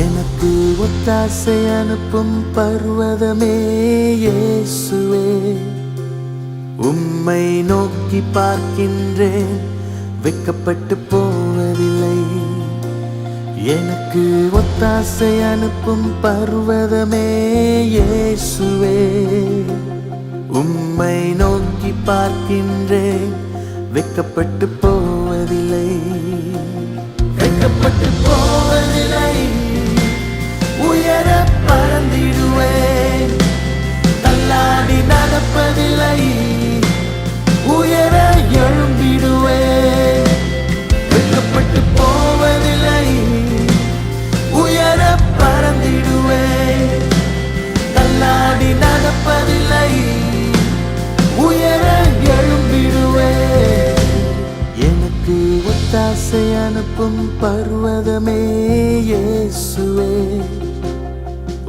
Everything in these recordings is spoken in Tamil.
எனக்கு ஒத்தாசை அனுப்பும் பர்வதமே இயேசுவே, உம்மை நோக்கி பார்க்கின்றேன், வெட்கப்பட்டு போவதில்லை. எனக்கு ஒத்தாசை அனுப்பும் பர்வதமே இயேசுவே, உம்மை நோக்கி பார்க்கின்றேன், வெட்கப்பட்டு போவதில்லை. வெட்கப்பட்டு போவதில்லை, உயர பறந்திடுவேன், தள்ளாடி நடப்பதில்லை, உயர எழும்பிடுவேன். வெட்கப்பட்டு போவதில்லை, உயர பறந்திடுவேன், தள்ளாடி நடப்பதில்லை, உயர எழும்பிடுவேன். எனக்கு ஒத்தாசை அனுப்பும் பர்வதமே இயேசுவே,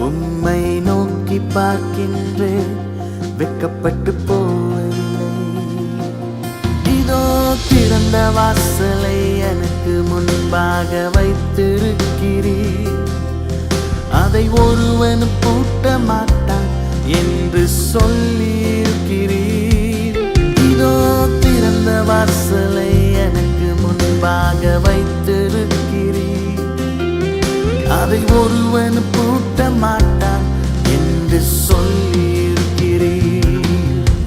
உம்மை நோக்கி பார்க்கின்றேன், வெட்கப்பட்டு போவதில்லை. இதோ திறந்த வாசலை எனக்கு முன்பாக வைத்திருக்கிறீர், அதை ஒருவன் பூட்ட மாட்டான் என்று சொல்லியிருக்கிறீர். இதோ திறந்த வாசலை எனக்கு முன்பாக வைத்திருக்கிறீர், அதை ஒருவன் பூட்ட மாட்டான் என்று சொல்லியிருக்கிறீர்.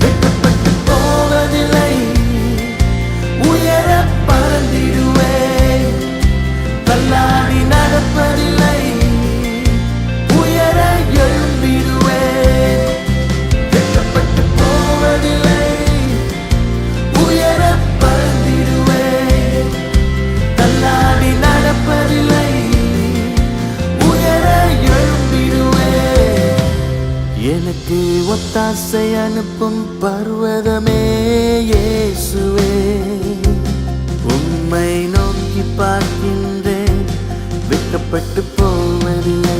வெட்கப்பட்டு போவதில்லை, உயர பறந்திடுவேன், தள்ளாடி நடப்பதில்லை, உயர எழும்பிடுவேன். வெட்கப்பட்டு போவதில்லை, உயர பறந்திடுவேன், தள்ளாடி நடப்பதில்லை, எனக்கு ஒத்தாசை அனுப்பும் பர்வதமே இயேசுவே, உம்மை நோக்கி பார்க்கின்றேன், வெட்கப்பட்டு போவதில்லை.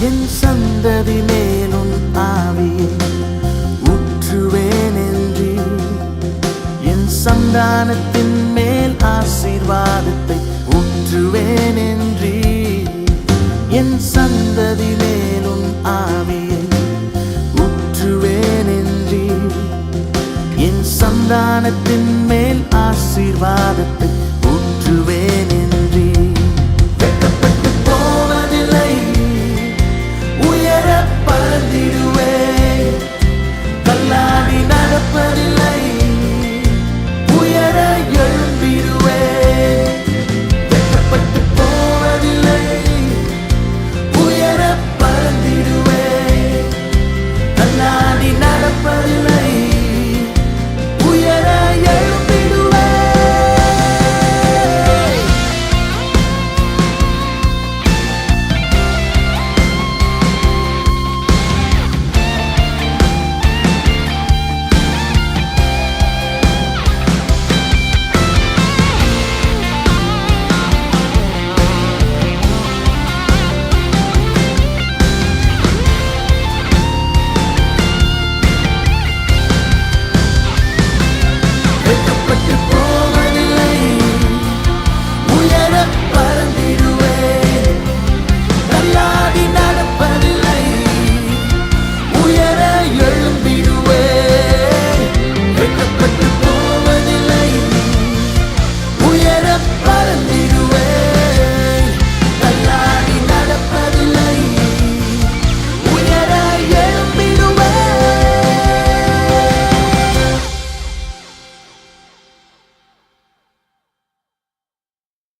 என் சந்ததி மேலும் ஆவியை ஊற்றுவேன் என்று, என் சந்தானத்தின் மேல் ஆசீர்வாதத்தை ஊற்றுவேன் என்று, என் சந்ததி மேலும் ஆவியை ஊற்றுவேன் என்று, என் சந்தானத்தின் மேல் ஆசீர்வாதத்தை